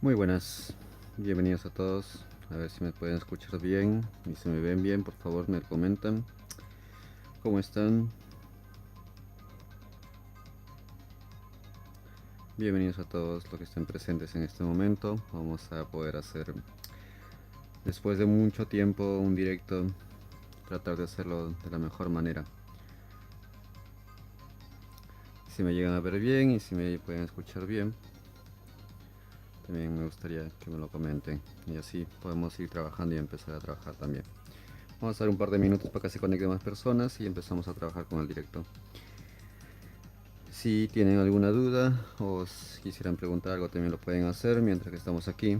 Muy buenas, bienvenidos a todos. A ver si me pueden escuchar bien y si me ven bien, por favor me comentan. ¿Cómo están? Bienvenidos a todos los que estén presentes en este momento. Vamos a poder hacer, después de mucho tiempo, un directo, tratar de hacerlo de la mejor manera. Si me llegan a ver bien y si me pueden escuchar bien, también me gustaría que me lo comenten. Y así podemos ir trabajando y empezar a trabajar también. Vamos a dar un par de minutos para que se conecten más personas y empezamos a trabajar con el directo. Si tienen alguna duda o si quisieran preguntar algo también lo pueden hacer mientras que estamos aquí.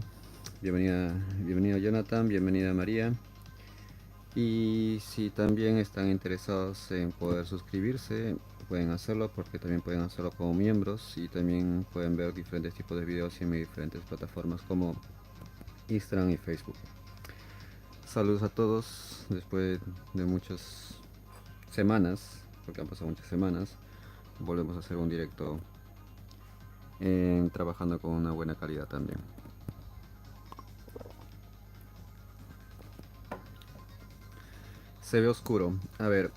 Bienvenida, bienvenido Jonathan, bienvenida María. Y si también están interesados en poder suscribirse, pueden hacerlo porque también pueden hacerlo como miembros y también pueden ver diferentes tipos de videos en mis diferentes plataformas como Instagram y Facebook. Saludos a todos después de muchas semanas, porque han pasado muchas semanas. Volvemos a hacer un directo trabajando con una buena calidad también. Se ve oscuro. A ver,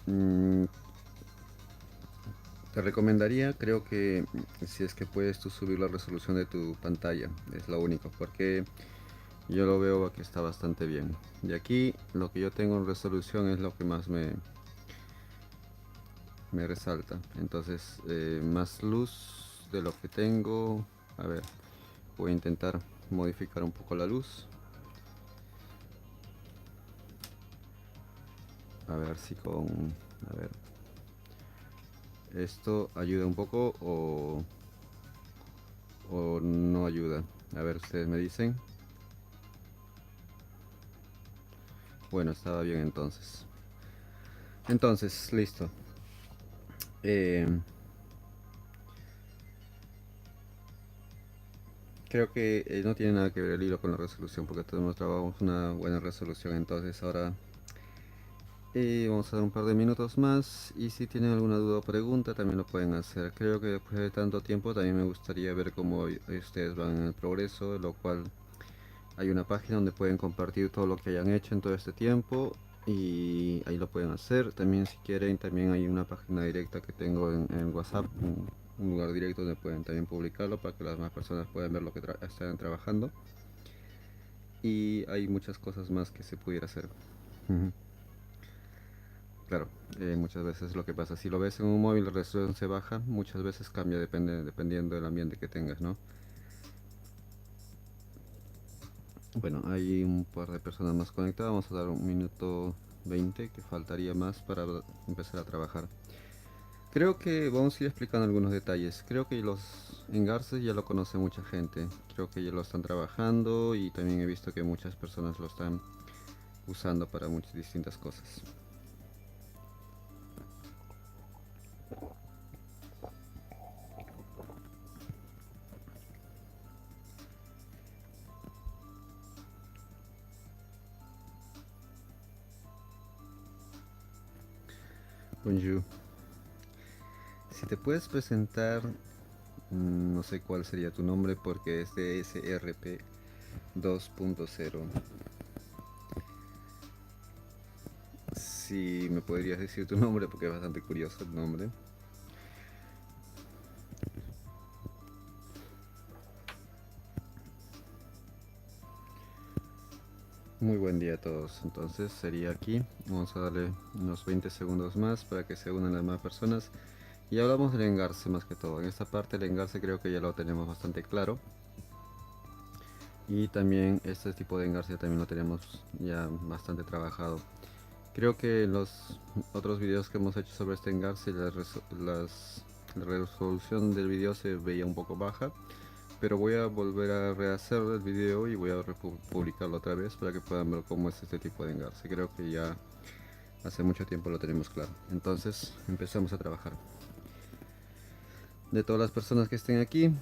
te recomendaría, creo que si es que puedes tú subir la resolución de tu pantalla, es lo único, porque yo lo veo que está bastante bien. De aquí, lo que yo tengo en resolución es lo que más me resalta. Entonces, más luz de lo que tengo. A ver, voy a intentar modificar un poco la luz. A ver si con... A ver, esto ayuda un poco o no ayuda. A ver, ustedes me dicen. Bueno, estaba bien entonces. Entonces, listo. Eh, Creo que no tiene nada que ver el hilo con la resolución porque todos trabajamos una buena resolución. Entonces ahora vamos a dar un par de minutos más y si tienen alguna duda o pregunta también lo pueden hacer. Creo que después de tanto tiempo también me gustaría ver cómo ustedes van en el progreso, lo cual hay una página donde pueden compartir todo lo que hayan hecho en todo este tiempo y ahí lo pueden hacer. También si quieren, también hay una página directa que tengo en WhatsApp, un lugar directo donde pueden también publicarlo para que las demás personas puedan ver lo que están trabajando. Y hay muchas cosas más que se pudiera hacer. Claro, muchas veces lo que pasa, si lo ves en un móvil la resolución se baja, muchas veces cambia dependiendo del ambiente que tengas, ¿no? Bueno, hay un par de personas más conectadas. Vamos a dar un minuto 20 que faltaría más para empezar a trabajar. Creo que vamos a ir explicando algunos detalles. Creo que los engarces ya lo conoce mucha gente. Creo que ya lo están trabajando y también he visto que muchas personas lo están usando para muchas distintas cosas. Bonjour. Si te puedes presentar, no sé cuál sería tu nombre porque es de SRP 2.0. Si me podrías decir tu nombre porque es bastante curioso el nombre. Muy buen día a todos. Entonces sería aquí. Vamos a darle unos 20 segundos más para que se unan las más personas. Y hablamos del engarce más que todo. En esta parte el engarce creo que ya lo tenemos bastante claro. Y también este tipo de engarce también lo tenemos ya bastante trabajado. Creo que en los otros videos que hemos hecho sobre este engarce la resolución del video se veía un poco baja. Pero voy a volver a rehacer el video y voy a publicarlo otra vez para que puedan ver cómo es este tipo de engarce. Creo que ya hace mucho tiempo lo tenemos claro. Entonces empezamos a trabajar. De todas las personas que estén aquí,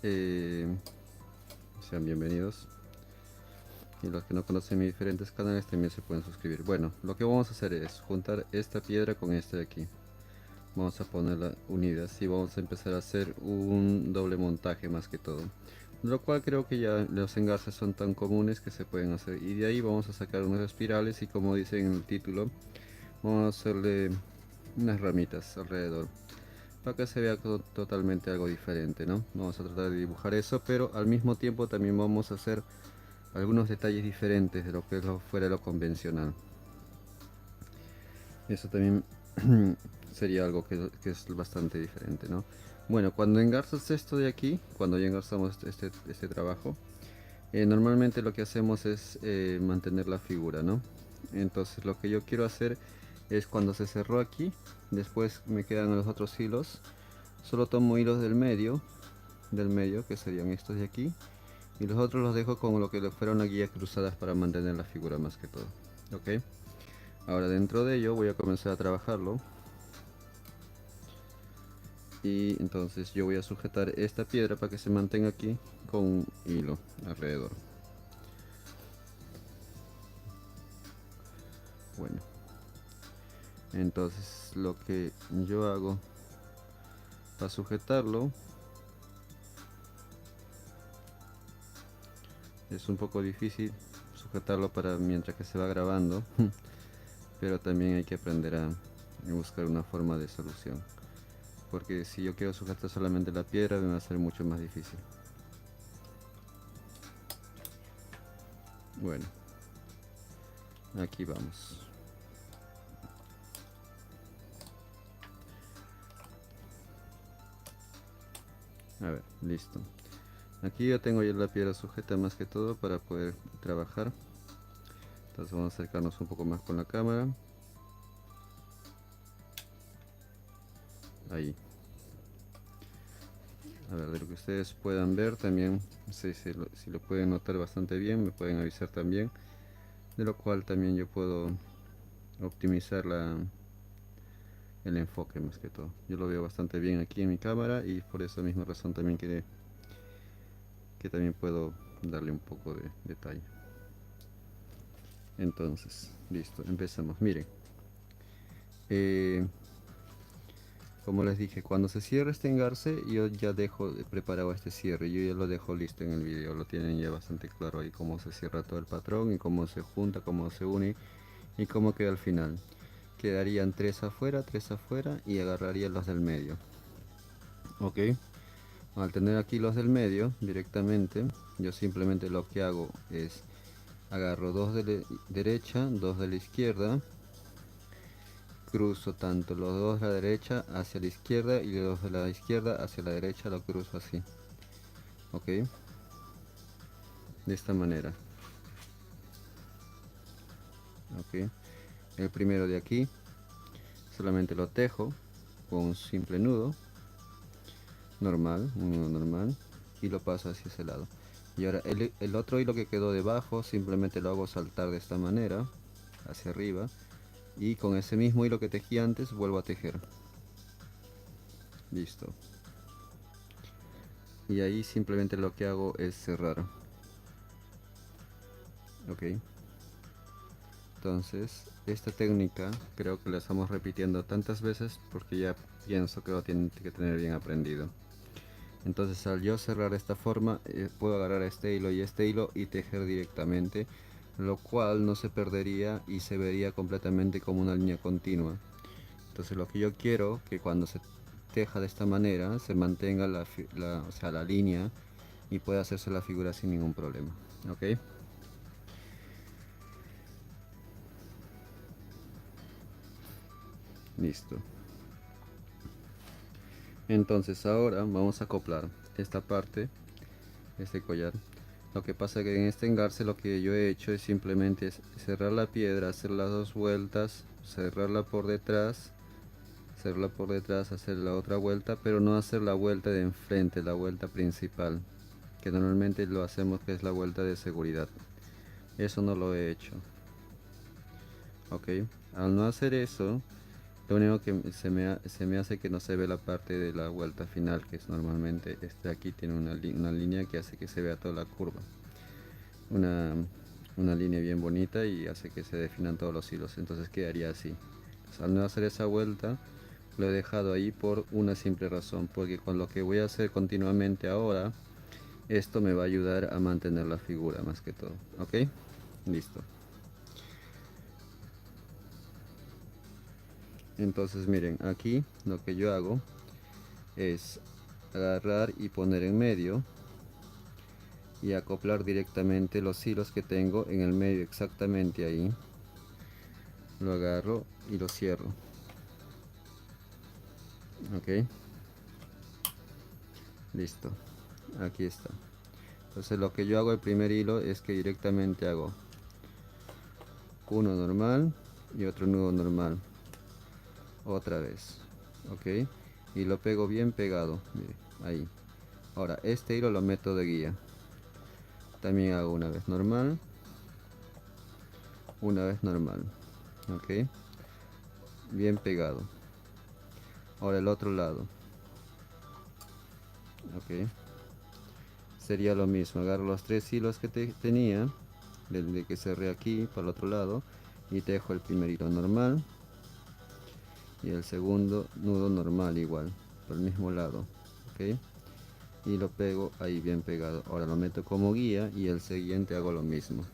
eh, sean bienvenidos. Y los que no conocen mis diferentes canales también se pueden suscribir. Bueno, lo que vamos a hacer es juntar esta piedra con esta de aquí. Vamos a ponerlas unidas y vamos a empezar a hacer un doble montaje más que todo. lo cual creo que ya los engarces son tan comunes que se pueden hacer, y de ahí vamos a sacar unas espirales y, como dice en el título, vamos a hacerle unas ramitas alrededor para que se vea totalmente algo diferente, ¿no? Vamos a tratar de dibujar eso, pero al mismo tiempo también vamos a hacer algunos detalles diferentes de lo que es fuera de lo convencional. Eso también sería algo que es bastante diferente, ¿no? Bueno, cuando engarzas esto de aquí, cuando ya engarzamos este trabajo, normalmente lo que hacemos es mantener la figura, ¿no? Entonces lo que yo quiero hacer es, cuando se cerró aquí, después me quedan los otros hilos, solo tomo hilos del medio, que serían estos de aquí, y los otros los dejo con lo que fueron las guías cruzadas para mantener la figura más que todo. Ok, ahora dentro de ello voy a comenzar a trabajarlo, y entonces yo voy a sujetar esta piedra para que se mantenga aquí con un hilo alrededor. Bueno, entonces lo que yo hago para sujetarlo es un poco difícil sujetarlo para mientras que se va grabando, pero también hay que aprender a buscar una forma de solución, porque si yo quiero sujetar solamente la piedra me va a ser mucho más difícil. Bueno, aquí vamos. A ver, listo. Aquí yo tengo ya la piedra sujeta más que todo para poder trabajar. Entonces vamos a acercarnos un poco más con la cámara. Ahí. A ver, de lo que ustedes puedan ver también, no sé si lo pueden notar bastante bien, me pueden avisar también. De lo cual también yo puedo optimizar el enfoque más que todo. Yo lo veo bastante bien aquí en mi cámara, y por esa misma razón también que también puedo darle un poco de detalle. Entonces, listo, empezamos. Miren, como les dije, cuando se cierra este engarce, yo ya dejo preparado este cierre. Yo ya lo dejo listo en el video, lo tienen ya bastante claro ahí cómo se cierra todo el patrón, y cómo se junta, cómo se une y cómo queda al final. Quedarían tres afuera, y agarraría los del medio. Ok, al tener aquí los del medio directamente, yo simplemente lo que hago es agarro dos de la derecha, dos de la izquierda, cruzo tanto los dos de la derecha hacia la izquierda y los de la izquierda hacia la derecha, lo cruzo así. Ok, de esta manera. Ok, el primero de aquí solamente lo tejo con un simple nudo normal, un nudo normal, y lo paso hacia ese lado. Y ahora el otro hilo que quedó debajo simplemente lo hago saltar de esta manera hacia arriba, y con ese mismo hilo que tejí antes vuelvo a tejer. Listo, y ahí simplemente lo que hago es cerrar. Ok, entonces esta técnica creo que la estamos repitiendo tantas veces porque ya pienso que lo tienen que tener bien aprendido. Entonces, al yo cerrar de esta forma, puedo agarrar este hilo y tejer directamente, lo cual no se perdería y se vería completamente como una línea continua. Entonces lo que yo quiero, que cuando se teja de esta manera se mantenga o sea, la línea, y pueda hacerse la figura sin ningún problema. Ok, listo. Entonces ahora vamos a acoplar esta parte, este collar. Lo que pasa que en este engarce lo que yo he hecho es simplemente cerrar la piedra, hacer las dos vueltas, cerrarla por detrás, hacer la otra vuelta, pero no hacer la vuelta de enfrente, la vuelta principal, que normalmente lo hacemos, que es la vuelta de seguridad. Eso no lo he hecho. Ok, al no hacer eso, lo único que se me hace que no se ve la parte de la vuelta final, que es normalmente este aquí tiene una línea que hace que se vea toda la curva, una, una línea bien bonita, y hace que se definan todos los hilos. Entonces quedaría así. Entonces, al no hacer esa vuelta, lo he dejado ahí por una simple razón, porque con lo que voy a hacer continuamente ahora Esto me va a ayudar a mantener la figura más que todo. Ok, listo. Entonces miren, aquí lo que yo hago es agarrar y poner en medio y acoplar directamente los hilos que tengo en el medio, exactamente ahí. Lo agarro y lo cierro. Ok, listo. Aquí está. Entonces lo que yo hago el primer hilo es que directamente hago uno normal y otro nudo normal. Otra vez. Ok, y lo pego bien pegado. Mire, ahí. Ahora este hilo lo meto de guía. También hago una vez normal, una vez normal. Ok, bien pegado. Ahora el otro lado. Ok, sería lo mismo. Agarro los tres hilos que tenía, desde que cerré aquí para el otro lado, y dejo el primer hilo normal y el segundo nudo normal igual, por el mismo lado. Ok, y lo pego ahí bien pegado. Ahora lo meto como guía y el siguiente hago lo mismo.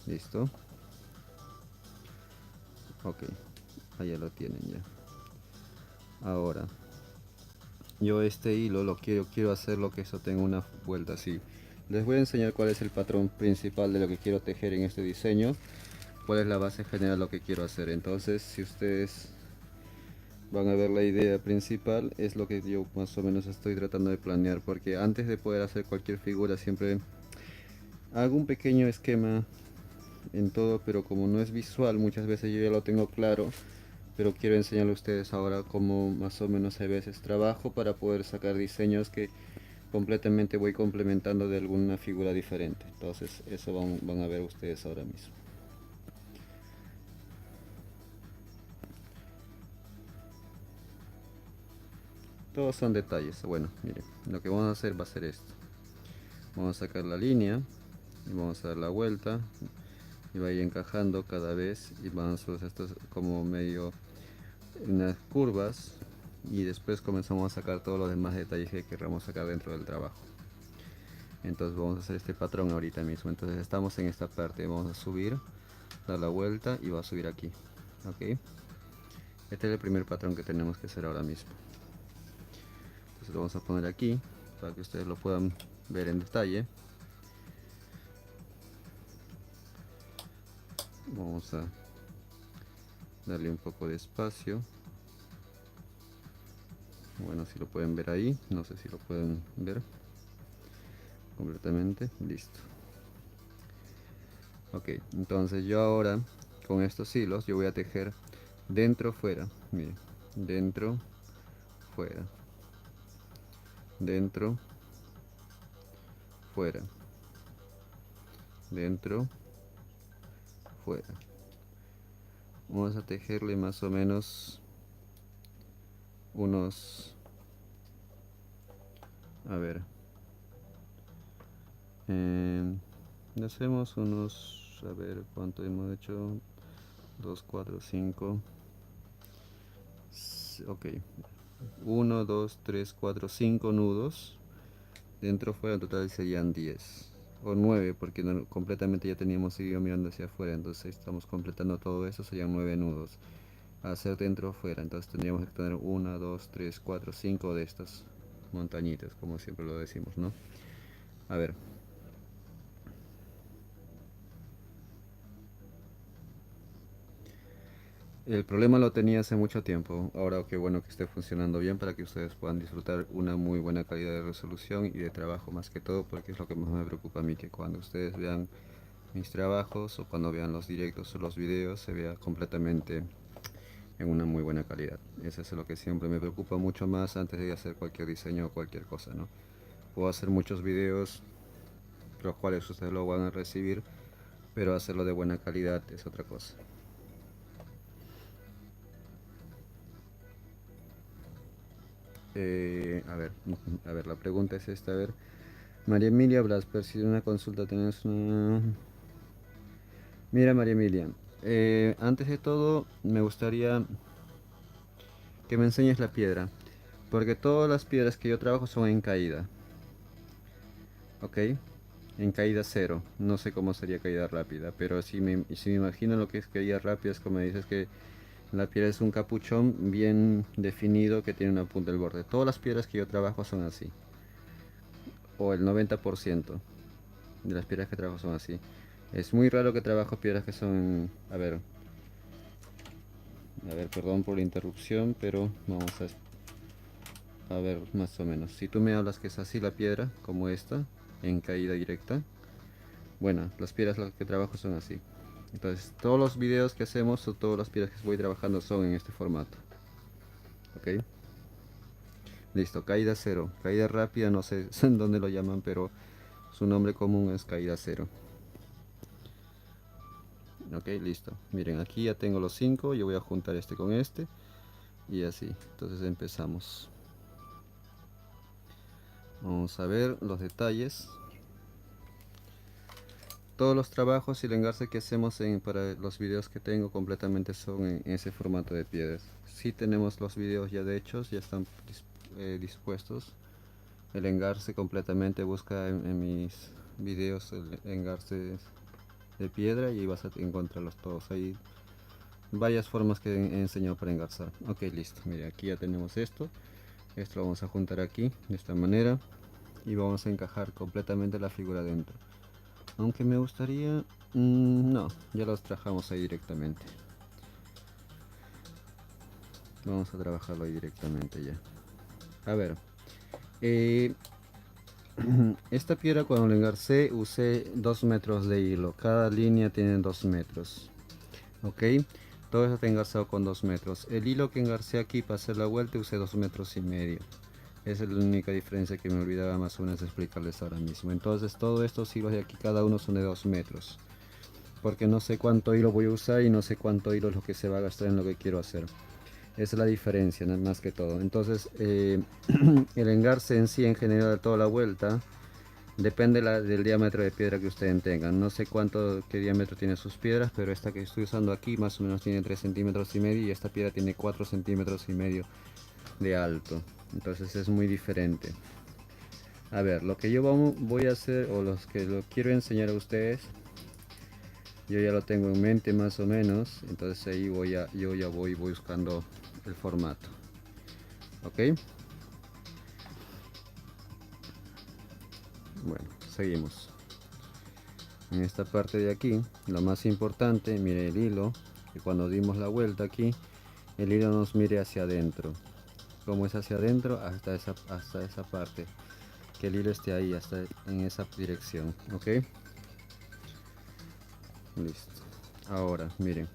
Listo. Ok, ahí ya lo tienen ya. Ahora yo este hilo lo quiero hacerlo que eso tenga una vuelta así. Les voy a enseñar cuál es el patrón principal de lo que quiero tejer en este diseño, cuál es la base general de lo que quiero hacer. Entonces si ustedes van a ver, la idea principal es lo que yo más o menos estoy tratando de planear, porque antes de poder hacer cualquier figura siempre hago un pequeño esquema en todo, pero como no es visual, muchas veces yo ya lo tengo claro, pero quiero enseñarle a ustedes ahora cómo más o menos a veces trabajo para poder sacar diseños que completamente voy complementando de alguna figura diferente. Entonces eso van a ver ustedes ahora mismo. Todos son detalles. Bueno, miren, lo que vamos a hacer va a ser esto. Vamos a sacar la línea y vamos a dar la vuelta y va a ir encajando cada vez y vamos a hacer esto como medio unas curvas, y después comenzamos a sacar todos los demás detalles que queramos sacar dentro del trabajo. Entonces vamos a hacer este patrón ahorita mismo. Entonces estamos en esta parte, vamos a subir, dar la vuelta y va a subir aquí. Ok, este es el primer patrón que tenemos que hacer ahora mismo. Entonces lo vamos a poner aquí para que ustedes lo puedan ver en detalle. Vamos a darle un poco de espacio. Bueno, si lo pueden ver ahí, no sé si lo pueden ver completamente. Listo. Ok, entonces yo ahora con estos hilos yo voy a tejer dentro fuera. Miren, dentro fuera, dentro fuera, dentro fuera. Vamos a tejerle más o menos unos, a ver, hacemos unos, a ver cuánto hemos hecho, 2 4 5, ok, 1 2 3 4 5 nudos dentro fuera. En total serían 10 o 9, porque completamente ya teníamos seguido mirando hacia afuera, entonces estamos completando todo eso, serían 9 nudos a hacer dentro o fuera. Entonces tendríamos que tener 1 2 3 4 5 de estas montañitas, como siempre lo decimos, ¿no? A ver, el problema lo tenía hace mucho tiempo. Ahora qué bueno que esté funcionando bien para que ustedes puedan disfrutar una muy buena calidad de resolución y de trabajo, más que todo, porque es lo que más me preocupa a mí, que cuando ustedes vean mis trabajos o cuando vean los directos o los videos se vea completamente en una muy buena calidad. Eso es lo que siempre me preocupa mucho más antes de hacer cualquier diseño o cualquier cosa, ¿no? Puedo hacer muchos videos los cuales ustedes lo van a recibir, pero hacerlo de buena calidad es otra cosa. A ver, la pregunta es esta, a ver. María Emilia Blasper, si una consulta tenés una... Mira María Emilia, antes de todo me gustaría que me enseñes la piedra, porque todas las piedras que yo trabajo son en caída. ok, en caída cero. No sé cómo sería caída rápida, pero si me imagino lo que es caída rápida, es como dices que la piedra es un capuchón bien definido que tiene una punta del borde. Todas las piedras que yo trabajo son así, o el 90% de las piedras que trabajo son así. Es muy raro que trabajo piedras que son, a ver, perdón por la interrupción, pero vamos a ver más o menos. Si tú me hablas que es así la piedra, como esta, en caída directa, bueno, las piedras las que trabajo son así. Entonces, todos los videos que hacemos o todas las piedras que voy trabajando son en este formato. Ok, listo, caída cero. Caída rápida, no sé en dónde lo llaman, pero su nombre común es caída cero. Ok, listo. Miren, aquí ya tengo los 5. Yo voy a juntar este con este y así. Entonces empezamos. Vamos a ver los detalles. Todos los trabajos y el engarce que hacemos para los videos que tengo completamente son en ese formato de piedras. Si tenemos los videos ya de hechos, ya están dispuestos. El engarce completamente, busca en mis videos el engarce de piedra y vas a encontrarlos todos. Hay varias formas que he enseñado para engarzar. Ok, listo. Mire, aquí ya tenemos esto. Esto lo vamos a juntar aquí de esta manera y vamos a encajar completamente la figura dentro. Aunque me gustaría... no, ya los trabajamos ahí directamente. Vamos a trabajarlo ahí directamente ya. A ver. Esta piedra cuando la engarcé usé 2 metros de hilo. Cada línea tiene 2 metros. Ok. Todo eso está engarzado con 2 metros. El hilo que engarcé aquí para hacer la vuelta usé 2 metros y medio. Esa es la única diferencia que me olvidaba más o menos de explicarles ahora mismo. Entonces todos estos hilos de aquí cada uno son de 2 metros. Porque no sé cuánto hilo voy a usar y no sé cuánto hilo es lo que se va a gastar en lo que quiero hacer. Esa es la diferencia, más que todo. Entonces el engarce en sí en general de toda la vuelta depende del diámetro de piedra que ustedes tengan. No sé qué diámetro tiene sus piedras, pero esta que estoy usando aquí más o menos tiene 3 centímetros y medio y esta piedra tiene 4 centímetros y medio de alto. Entonces es muy diferente. A ver, lo que yo voy a hacer o los que lo quiero enseñar a ustedes, yo ya lo tengo en mente más o menos. Entonces ahí yo ya voy buscando el formato. Ok, bueno, seguimos. En esta parte de aquí, lo más importante, mire el hilo, que cuando dimos la vuelta aquí, el hilo nos mire hacia adentro. Como es hacia adentro, hasta esa parte. Que el hilo esté ahí, hasta en esa dirección. Ok, listo. Ahora, miren,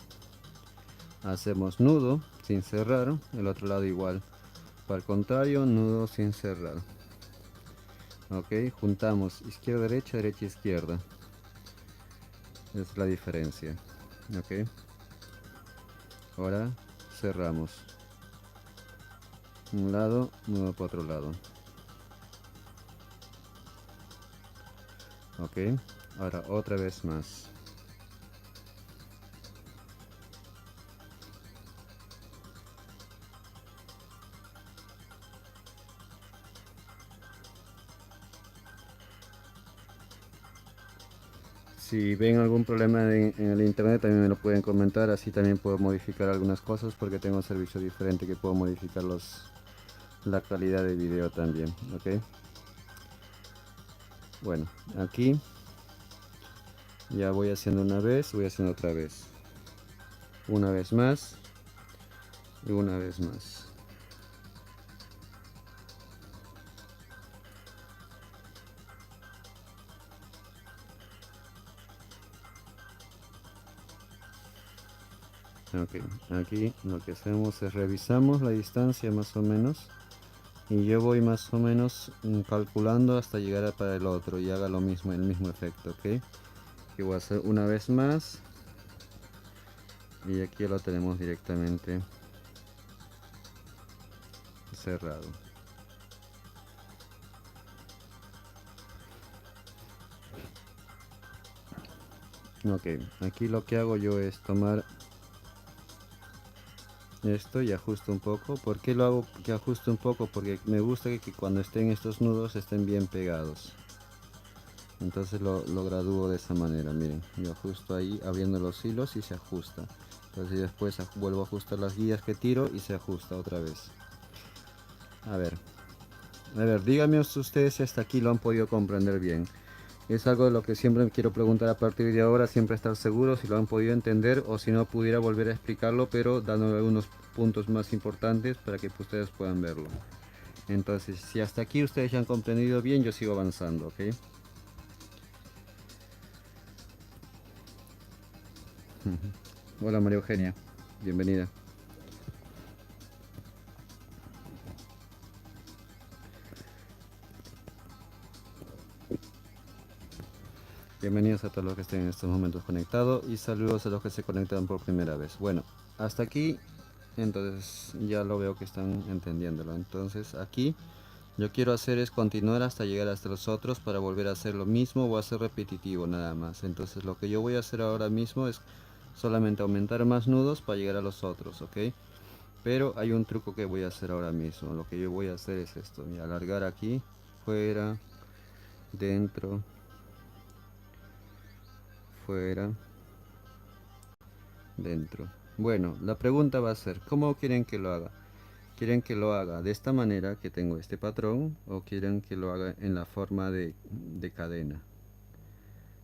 hacemos nudo sin cerrar, el otro lado igual. Para el contrario, nudo sin cerrar. Ok, juntamos izquierda, derecha, derecha, izquierda. Es la diferencia. Ok, ahora cerramos un lado, nudo para otro lado. Ok, ahora otra vez más. Si ven algún problema en el internet también me lo pueden comentar, así también puedo modificar algunas cosas porque tengo un servicio diferente que puedo modificar la calidad de video también. Ok, bueno, aquí ya voy haciendo una vez, voy haciendo otra vez, una vez más y una vez más. Ok, aquí lo que hacemos es revisamos la distancia más o menos y yo voy más o menos calculando hasta llegar para el otro y haga lo mismo, el mismo efecto. Ok, que voy a hacer una vez más y aquí lo tenemos directamente cerrado. Ok, aquí lo que hago yo es tomar esto y ajusto un poco. ¿Por qué lo hago que ajuste un poco? Porque me gusta que cuando estén estos nudos estén bien pegados. Entonces lo gradúo de esa manera, miren, yo ajusto ahí abriendo los hilos y se ajusta. Entonces después vuelvo a ajustar las guías que tiro y se ajusta otra vez. A ver, díganme ustedes si hasta aquí lo han podido comprender bien. Es algo de lo que siempre quiero preguntar a partir de ahora, siempre estar seguro si lo han podido entender o si no pudiera volver a explicarlo, pero dándole algunos puntos más importantes para que ustedes puedan verlo. Entonces, si hasta aquí ustedes ya han comprendido bien, yo sigo avanzando, ¿ok? Hola María Eugenia, bienvenida. Bienvenidos a todos los que estén en estos momentos conectados y saludos a los que se conectan por primera vez. Bueno, hasta aquí, entonces ya lo veo que están entendiéndolo. Entonces aquí yo quiero hacer es continuar hasta llegar hasta los otros para volver a hacer lo mismo o hacer repetitivo nada más. Entonces lo que yo voy a hacer ahora mismo es solamente aumentar más nudos para llegar a los otros, ¿ok? Pero hay un truco que voy a hacer ahora mismo. Lo que yo voy a hacer es esto, mira, alargar aquí, fuera, dentro, fuera, dentro. Bueno, la pregunta va a ser, ¿cómo quieren que lo haga? ¿Quieren que lo haga de esta manera que tengo este patrón o quieren que lo haga en la forma de cadena?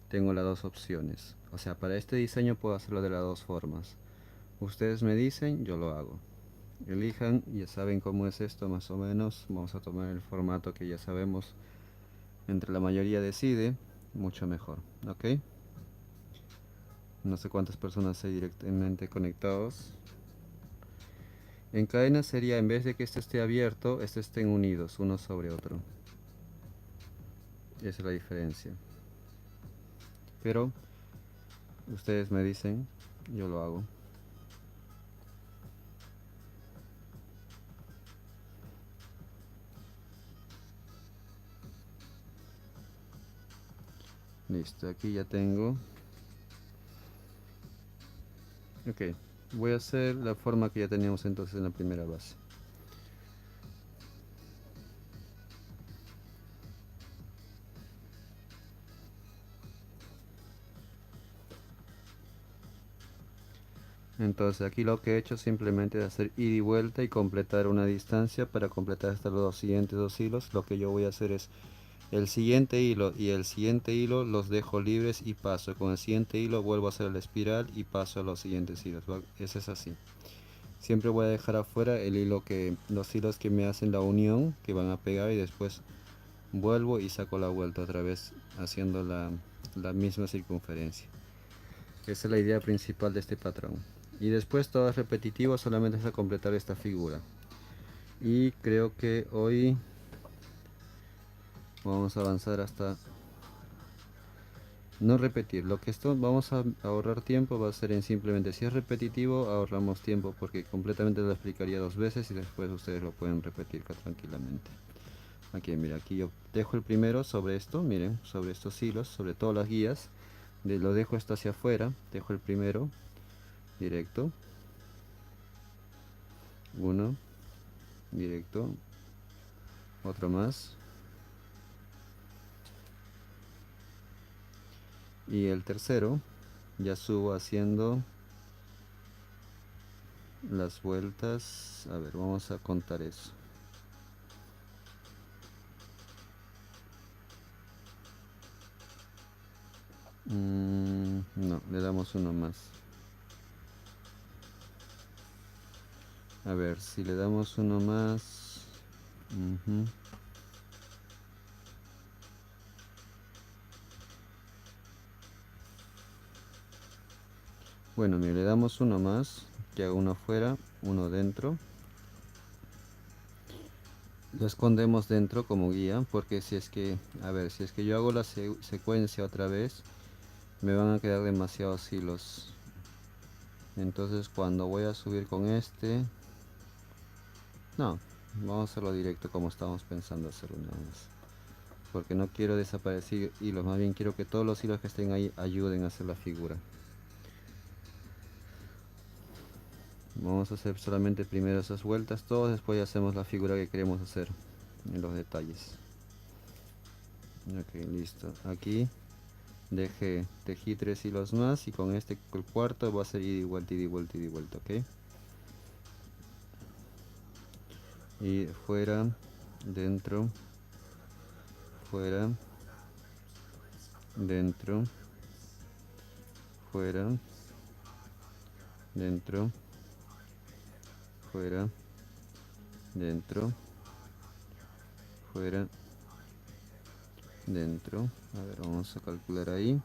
Tengo las dos opciones. O sea, para este diseño puedo hacerlo de las dos formas. Ustedes me dicen, yo lo hago. Elijan, ya saben cómo es esto más o menos. Vamos a tomar el formato que ya sabemos. Entre la mayoría decide, mucho mejor. ¿Ok? No sé cuántas personas hay directamente conectados. En cadena sería, en vez de que este esté abierto, estos estén unidos uno sobre otro. Esa es la diferencia. Pero ustedes me dicen, yo lo hago. Listo, aquí ya tengo. Ok, voy a hacer la forma que ya teníamos entonces en la primera base. Entonces aquí lo que he hecho simplemente es hacer ida y vuelta y completar una distancia para completar hasta los siguientes dos hilos. Lo que yo voy a hacer es el siguiente hilo y el siguiente hilo los dejo libres y paso. Con el siguiente hilo vuelvo a hacer la espiral y paso a los siguientes hilos. Ese es así. Siempre voy a dejar afuera el hilo los hilos que me hacen la unión, que van a pegar y después vuelvo y saco la vuelta otra vez haciendo la misma circunferencia. Esa es la idea principal de este patrón. Y después todo es repetitivo, solamente es a completar esta figura. Y creo que hoy vamos a avanzar hasta no repetir. Lo que esto vamos a ahorrar tiempo va a ser en simplemente si es repetitivo ahorramos tiempo porque completamente lo explicaría dos veces y después ustedes lo pueden repetir tranquilamente. Aquí, mira, aquí yo dejo el primero sobre esto, miren, sobre estos hilos, sobre todas las guías. Lo dejo esto hacia afuera, dejo el primero directo. Uno, directo. Otro más. Y el tercero, ya subo haciendo las vueltas. A ver, vamos a contar eso. No, le damos uno más. A ver, si le damos uno más. Bueno, mire, le damos uno más, que haga uno afuera, uno dentro. Lo escondemos dentro como guía, porque si es que, a ver, si es que yo hago la secuencia otra vez, me van a quedar demasiados hilos. Entonces cuando voy a subir con este, no, vamos a hacerlo directo como estábamos pensando hacerlo nada más. Porque no quiero desaparecer hilos, más bien quiero que todos los hilos que estén ahí ayuden a hacer la figura. Vamos a hacer solamente primero esas vueltas todos, después hacemos la figura que queremos hacer en los detalles. Ok, listo. Aquí tejí 3 hilos más y con este el cuarto va a ser ida y vuelta, ida y vuelta, ida y vuelta, ok. Y fuera, dentro, fuera, dentro, fuera, dentro, fuera, dentro, fuera, dentro. A ver, vamos a calcular ahí.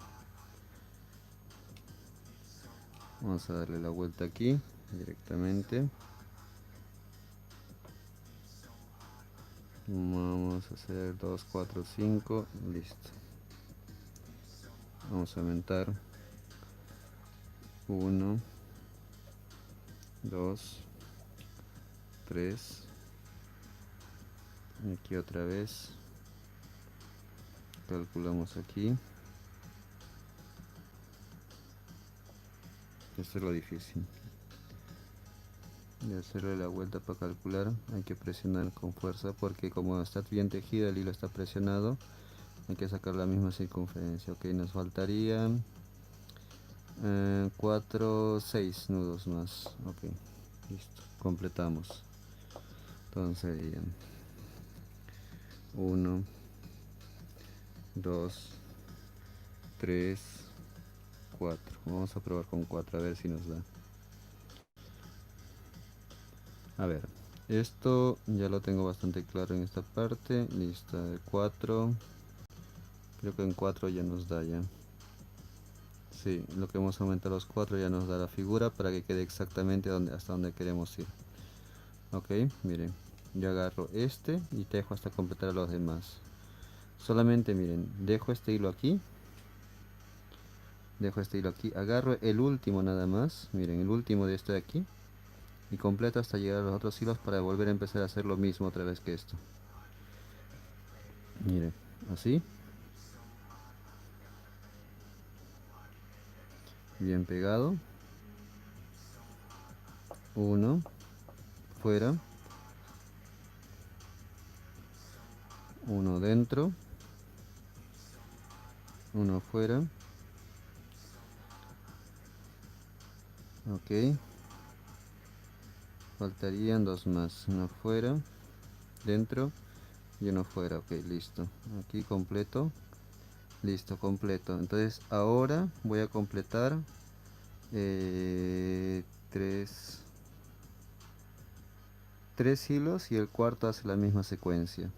Vamos a darle la vuelta aquí directamente. Vamos a hacer 2, 4, 5. Listo. Vamos a aumentar 1, 2, 3. Aquí otra vez. Calculamos aquí. Esto es lo difícil. De hacerle la vuelta para calcular hay que presionar con fuerza porque como está bien tejido, el hilo está presionado, hay que sacar la misma circunferencia. Ok, nos faltarían 4, 6 nudos más. Ok, listo, completamos. Entonces serían 1, 2, 3, 4. Vamos a probar con 4 a ver si nos da. A ver, esto ya lo tengo bastante claro en esta parte. Lista de 4. Creo que en 4 ya nos da ya. Sí, lo que hemos aumentado los 4 ya nos da la figura para que quede exactamente hasta donde queremos ir. Ok, miren, yo agarro este y tejo hasta completar a los demás. Solamente miren, dejo este hilo aquí. Dejo este hilo aquí, agarro el último nada más. Miren, el último de este de aquí. Y completo hasta llegar a los otros hilos para volver a empezar a hacer lo mismo otra vez que esto. Miren, así. Bien pegado. Uno, fuera. Uno dentro. Uno fuera. Ok. Faltarían dos más. Uno fuera. Dentro. Y uno fuera. Ok, listo. Aquí completo. Listo, completo. Entonces ahora voy a completar eh, tres, tres hilos y el cuarto hace la misma secuencia.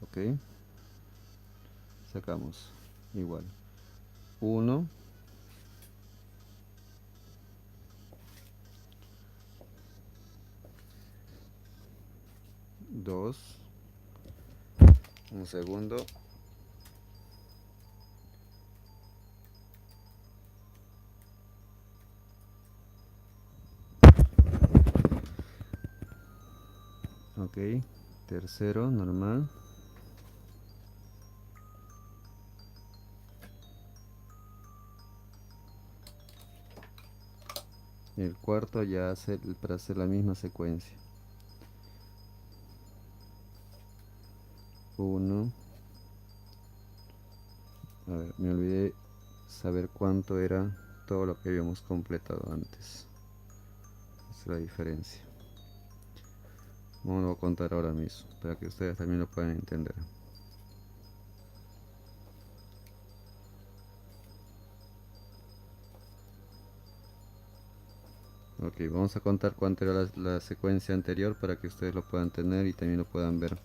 Ok. Sacamos. Igual. Uno. Dos. Un segundo. Ok. Tercero, normal. El cuarto ya hace para hacer la misma secuencia. Uno. A ver, me olvidé saber cuánto era todo lo que habíamos completado antes. Esa es la diferencia. Vamos a contar ahora mismo para que ustedes también lo puedan entender. Ok, vamos a contar cuánto era la secuencia anterior para que ustedes lo puedan tener y también lo puedan ver,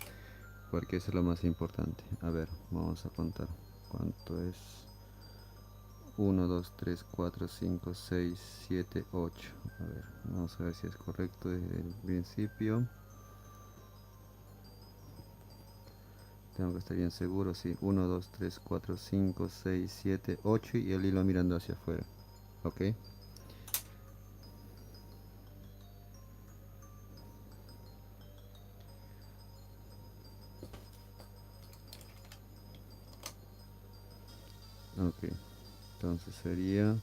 porque eso es lo más importante. A ver, vamos a contar cuánto es. 1, 2, 3, 4, 5, 6, 7, 8. A ver, vamos a ver si es correcto desde el principio. Tengo que estar bien seguro, sí. 1, 2, 3, 4, 5, 6, 7, 8 y el hilo mirando hacia afuera. Ok. Ok. Entonces sería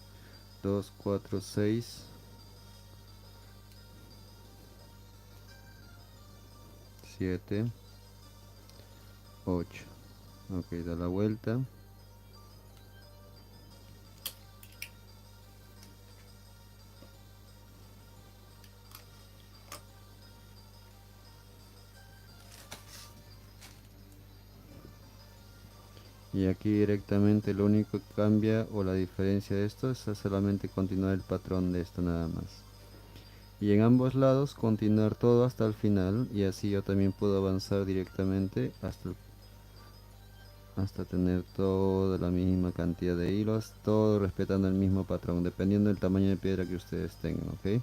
2, 4, 6, 7, 8. Ok, da la vuelta. Y aquí directamente lo único que cambia o la diferencia de esto es solamente continuar el patrón de esto nada más. Y en ambos lados continuar todo hasta el final, y así yo también puedo avanzar directamente hasta tener toda la misma cantidad de hilos, todo respetando el mismo patrón, dependiendo del tamaño de piedra que ustedes tengan, ¿ok?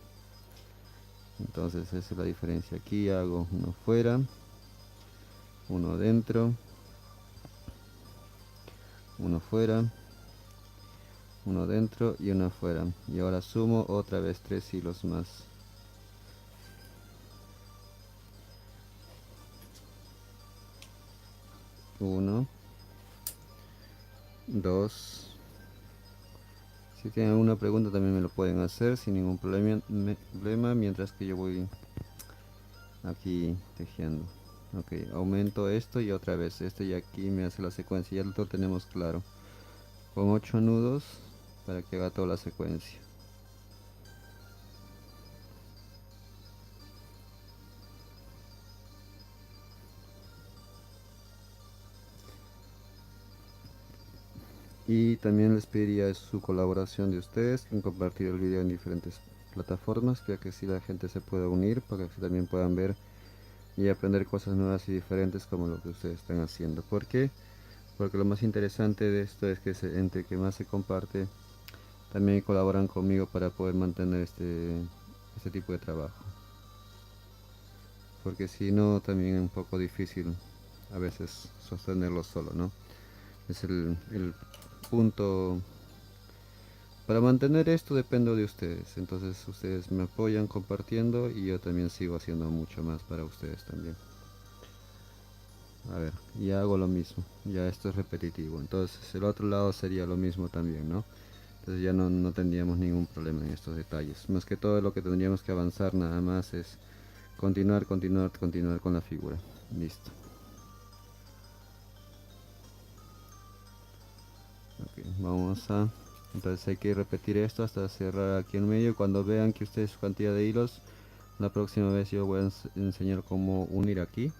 Entonces esa es la diferencia. Aquí hago uno fuera, uno dentro, uno fuera, uno dentro y uno afuera. Y ahora sumo otra vez 3 hilos más. Uno, dos. Si tienen alguna pregunta también me lo pueden hacer sin ningún problema mientras que yo voy aquí tejiendo. Ok, aumento esto y otra vez esto, y aquí me hace la secuencia. Ya lo tenemos claro. Con 8 nudos para que haga toda la secuencia. Y también les pediría su colaboración de ustedes en compartir el video en diferentes plataformas, ya que si la gente se pueda unir para que también puedan ver y aprender cosas nuevas y diferentes como lo que ustedes están haciendo. ¿Por qué? Porque lo más interesante de esto es que entre que más se comparte, también colaboran conmigo para poder mantener este tipo de trabajo. Porque si no, también es un poco difícil a veces sostenerlo solo, ¿no? Es el punto. Para mantener esto dependo de ustedes, entonces ustedes me apoyan compartiendo y yo también sigo haciendo mucho más para ustedes también. A ver, ya hago lo mismo, ya esto es repetitivo, entonces el otro lado sería lo mismo también, ¿no? Entonces ya no tendríamos ningún problema en estos detalles. Más que todo lo que tendríamos que avanzar nada más es continuar con la figura. Listo. Ok, vamos a... Entonces hay que repetir esto hasta cerrar aquí en medio. Cuando vean que ustedes su cantidad de hilos, la próxima vez yo voy a enseñar cómo unir aquí.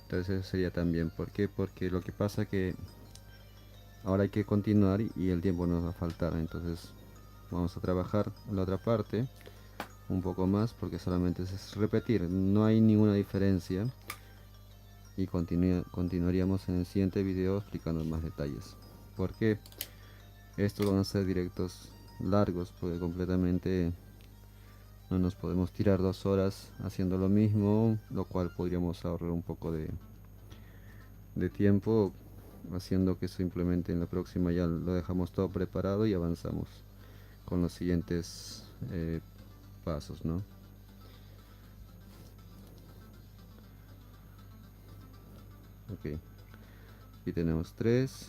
Entonces eso sería también. ¿Por qué? Porque lo que pasa que ahora hay que continuar y el tiempo nos va a faltar. Entonces vamos a trabajar la otra parte un poco más porque solamente es repetir. No hay ninguna diferencia. Y continuaríamos en el siguiente video explicando más detalles. ¿Por qué? Estos van a ser directos largos porque completamente no nos podemos tirar 2 horas haciendo lo mismo, lo cual podríamos ahorrar un poco de tiempo haciendo que simplemente en la próxima ya lo dejamos todo preparado y avanzamos con los siguientes pasos, ¿no? Ok, aquí tenemos 3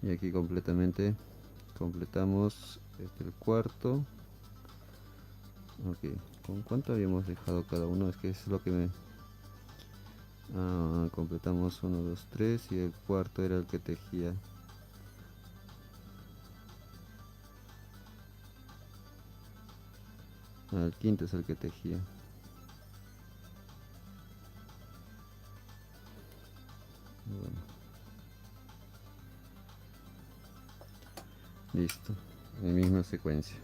y aquí completamos el cuarto. Ok, ¿con cuánto habíamos dejado cada uno? Es que es lo que me... completamos 1, 2, 3 y el cuarto era el que tejía. El quinto es el que tejía. Bueno, listo, en misma secuencia.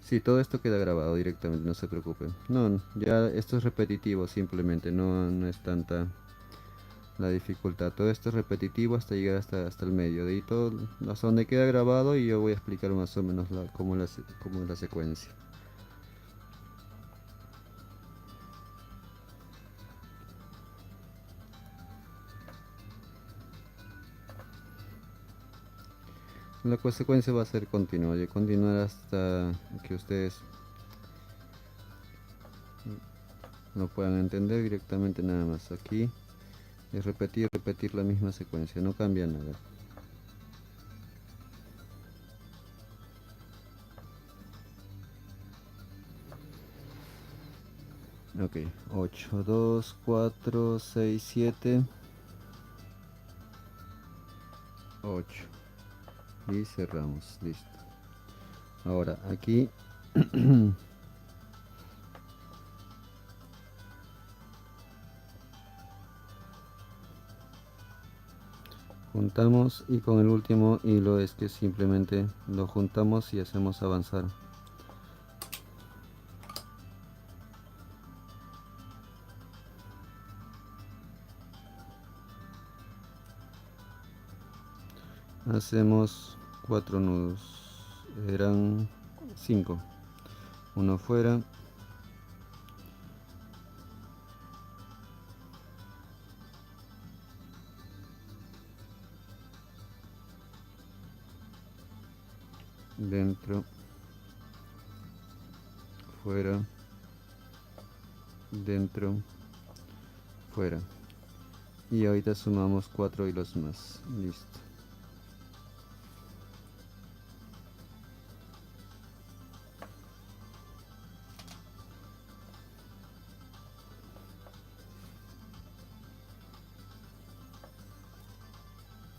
Sí, todo esto queda grabado directamente, no se preocupen. No, ya esto es repetitivo simplemente, no es tanta la dificultad. Todo esto es repetitivo hasta llegar hasta el medio. De ahí todo hasta donde queda grabado y yo voy a explicar más o menos cómo es la secuencia. La consecuencia va a ser continua, y continuar hasta que ustedes lo puedan entender directamente nada más. Aquí es repetir la misma secuencia, no cambia nada. Ok, 8 2 4 6 7 8 y cerramos, listo. Ahora aquí juntamos y con el último hilo es que simplemente lo juntamos y hacemos avanzar. Hacemos 4 nudos, eran 5, uno fuera, dentro, fuera, dentro, fuera. Y ahorita sumamos 4 hilos más, listo.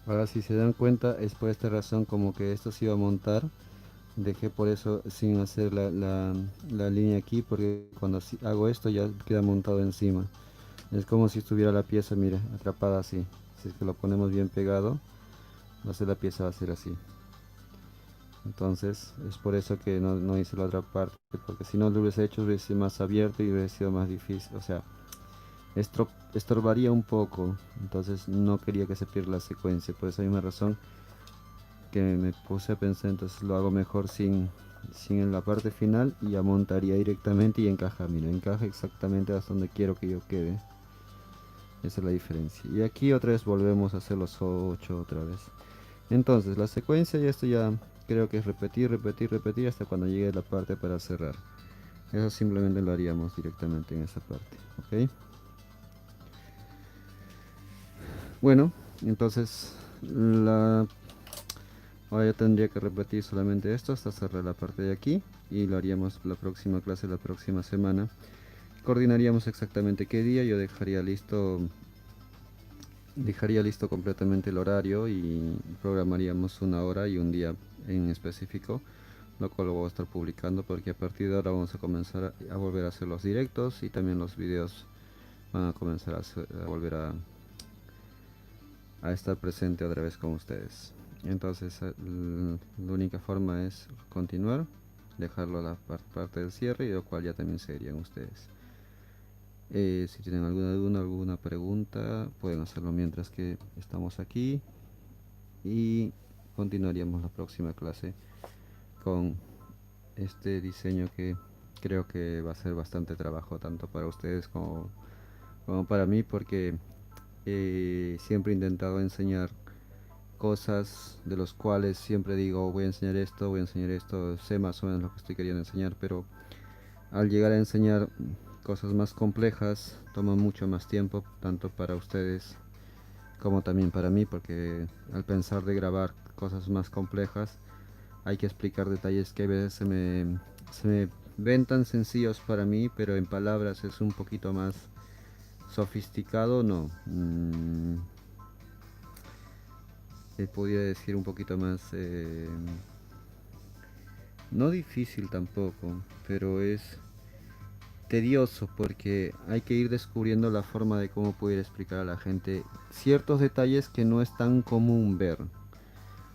Ahora si se dan cuenta es por esta razón como que esto se iba a montar. Dejé por eso sin hacer la línea aquí porque cuando hago esto ya queda montado encima. Es como si estuviera la pieza, mire, atrapada así. Si es que lo ponemos bien pegado, la pieza va a ser así. Entonces es por eso que no hice la otra parte, porque si no lo hubiese hecho hubiese sido más abierto y hubiese sido más difícil. O sea, estorbaría un poco, entonces no quería que se pierda la secuencia. Por esa misma razón que me puse a pensar, entonces lo hago mejor sin en la parte final y ya montaría directamente y encaja, mira, encaja exactamente hasta donde quiero que yo quede. Esa es la diferencia. Y aquí otra vez volvemos a hacer los 8 otra vez. Entonces la secuencia y esto ya creo que es repetir, repetir, repetir hasta cuando llegue la parte para cerrar. Eso simplemente lo haríamos directamente en esa parte, ¿ok? Bueno, entonces ahora ya tendría que repetir solamente esto hasta cerrar la parte de aquí y lo haríamos la próxima clase, la próxima semana. Coordinaríamos exactamente qué día, yo dejaría listo completamente el horario y programaríamos una hora y un día en específico, lo cual lo voy a estar publicando porque a partir de ahora vamos a comenzar a volver a hacer los directos y también los videos van a comenzar a volver a estar presente otra vez con ustedes. Entonces la única forma es continuar, dejarlo a la parte del cierre y lo cual ya también serían ustedes. Si tienen alguna duda, alguna pregunta, pueden hacerlo mientras que estamos aquí y continuaríamos la próxima clase con este diseño que creo que va a ser bastante trabajo tanto para ustedes como para mí porque siempre he intentado enseñar cosas de los cuales siempre digo voy a enseñar esto, voy a enseñar esto, sé más o menos lo que estoy queriendo enseñar, pero al llegar a enseñar cosas más complejas toma mucho más tiempo, tanto para ustedes como también para mí, porque al pensar de grabar cosas más complejas hay que explicar detalles que a veces se me ven tan sencillos para mí, pero en palabras es un poquito más sofisticado, no. Podría decir un poquito más, no difícil tampoco, pero es tedioso porque hay que ir descubriendo la forma de cómo poder explicar a la gente ciertos detalles que no es tan común ver.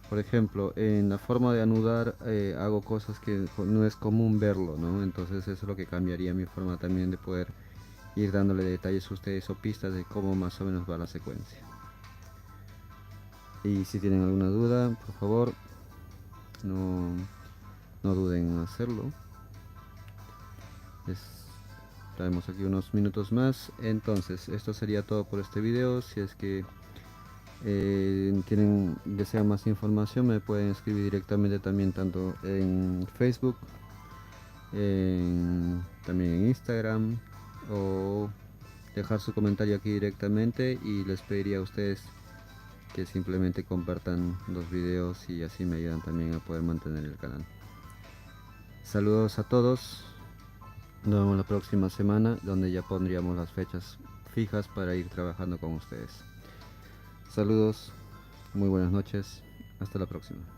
Por ejemplo, en la forma de anudar hago cosas que no es común verlo, ¿no? Entonces eso es lo que cambiaría mi forma también de poder ir dándole detalles a ustedes o pistas de cómo más o menos va la secuencia. Y si tienen alguna duda, por favor, no, no duden en hacerlo. Traemos aquí unos minutos más. Entonces, esto sería todo por este video. Si es que desean más información, me pueden escribir directamente también tanto en Facebook, también en Instagram, o dejar su comentario aquí directamente y les pediría a ustedes que simplemente compartan los videos y así me ayudan también a poder mantener el canal. Saludos a todos, Nos vemos la próxima semana donde ya pondríamos las fechas fijas para ir trabajando con ustedes. Saludos, muy buenas noches, hasta la próxima.